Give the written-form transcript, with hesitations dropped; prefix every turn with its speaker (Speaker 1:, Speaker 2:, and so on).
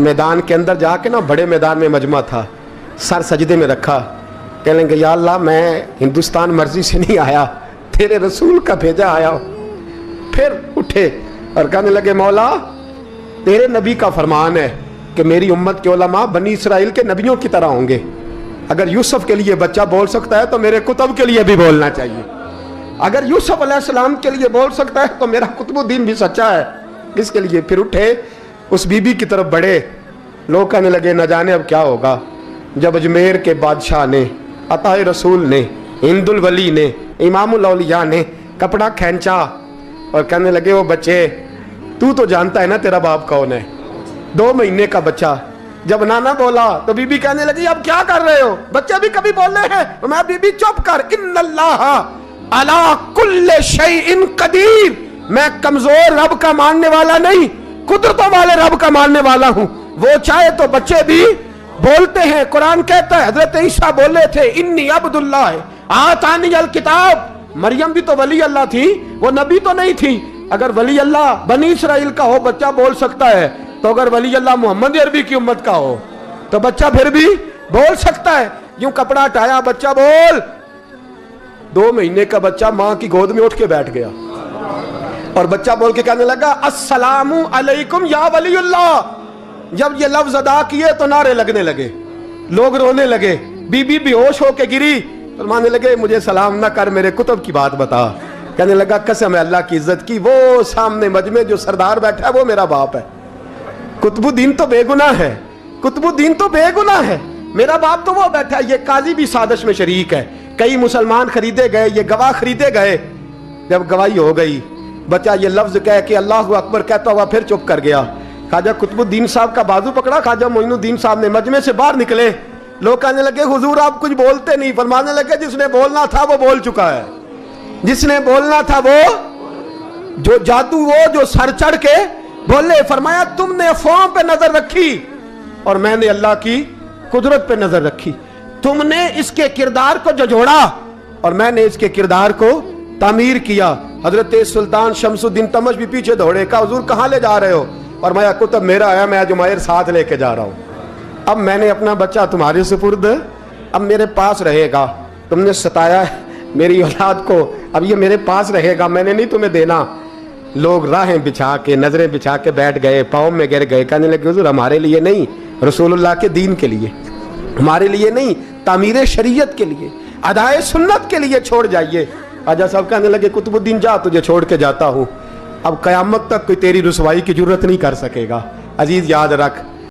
Speaker 1: मैदान के अंदर जाके ना, बड़े मैदान में मजमा था, सर सजदे में रखा, कहने लगे या अल्लाह मैं हिंदुस्तान मर्जी से नहीं आया, तेरे रसूल का भेजा आया। फिर उठे और कहने लगे मौला तेरे नबी का फरमान है कि मेरी उम्मत के उलमा बनी इसराइल के नबियों की तरह होंगे। अगर यूसुफ के लिए बच्चा बोल सकता है तो मेरे कुतुब के लिए भी बोलना चाहिए। अगर यूसुफ अलैहिस्सलाम के लिए बोल सकता है तो मेरा कुतुबुद्दीन भी सच्चा है। इसके लिए फिर उठे, उस बीबी की तरफ बढ़े। लोग कहने लगे न जाने अब क्या होगा। जब अजमेर के बादशाह ने, अताए रसूल ने, हिंदुल वली ने, इमामुल औलिया ने कपड़ा खींचा और कहने लगे वो बच्चे तू तो जानता है ना तेरा बाप कौन है, 2 महीने का बच्चा। जब नाना बोला तो बीबी कहने लगी अब क्या कर रहे हो, बच्चे भी कभी बोल रहे हैं। मैं बीबी चुप कर, इन्नल्लाह अला कुल्ले शैइन कदीर, मैं कमजोर रब का मानने वाला नहीं, कुदरतों वाले रब का मानने वाला हूं। वो चाहे तो बच्चे भी बोलते हैं। कुरान कहता है हजरत ईसा बोले थे इन्नी अब्दुल्लाह आतानी अल किताब। मरियम भी तो वली अल्लाह थी, वो नबी तो नहीं थी। अगर वली अल्लाह बनी इसराइल का हो बच्चा बोल सकता है, तो अगर वली अल्लाह मोहम्मद अरबी की उम्मत का हो तो बच्चा फिर भी बोल सकता है। यूं कपड़ा हटाया, बच्चा बोल। 2 महीने का बच्चा मां की गोद में उठ के बैठ गया और बच्चा बोल के कहने लगा अस्सलामु अलैकुम या वलीउल्लाह। जब ये लफ्ज अदा किए तो नारे लगने लगे, लोग रोने लगे, बीबी बेहोश होके गिरी। फरमाने लगे मुझे सलाम ना कर, मेरे कुतुब की बात बता। कहने लगा कसम है अल्लाह की इज्जत की, वो सामने मजमे जो सरदार बैठा है वो मेरा बाप है। कुतुबुद्दीन तो बेगुनाह है, कुतुबुद्दीन तो बेगुनाह है, मेरा बाप तो वो बैठा है। ये काजी भी साजिश में शरीक है। कई मुसलमान खरीदे गए, ये गवाह खरीदे गए। जब गवाही हो गई, बच्चा ये लफ्ज कह के अल्लाहु अकबर कहता हुआ फिर चुप कर गया। ख्वाजा कुतुबुद्दीन साहब का बाजू पकड़ा, ख्वाजा मोइनुद्दीन साहब ने मजमे से बाहर निकले। लोग कहने लगे हुजूर आप कुछ बोलते नहीं। फरमाने लगे जिसने बोलना था वो बोल चुका है, जिसने बोलना था वो, जो जादू वो जो सर चढ़ के बोले। फरमाया तुमने अफवाहों पे नजर रखी और मैंने अल्लाह की कुदरत पे नजर रखी। तुमने इसके किरदार को जोड़ा और मैंने इसके किरदार को तामीर किया। हजरत सुल्तान शमसुद्दीन तमश भी पीछे दौड़े, कहा हुजूर कहाँ ले जा रहे हो। और मैं कुतुब मेरा आया, मैं जुमैर साथ लेके जा रहा हूँ। अब मैंने अपना बच्चा तुम्हारे सुपुर्द, अब मेरे पास रहेगा। तुमने सताया मेरी औलाद को, अब ये मेरे पास रहेगा, मैंने नहीं तुम्हें देना। लोग राहें बिछा के, नजरें बिछा के बैठ गए, पाँव में गिर गए। कहने लगे हुजूर हमारे लिए नहीं, रसूलुल्लाह के दीन के लिए, हमारे लिए नहीं, तामीर शरीयत के लिए, अदाए सुन्नत के लिए छोड़ जाइए। ख्वाजा साहब कहने लगे कुतुबुद्दीन जा, तुझे छोड़ के जाता हूँ, अब कयामत तक कोई तेरी रुसवाई की जरूरत नहीं कर सकेगा। अजीज याद रख,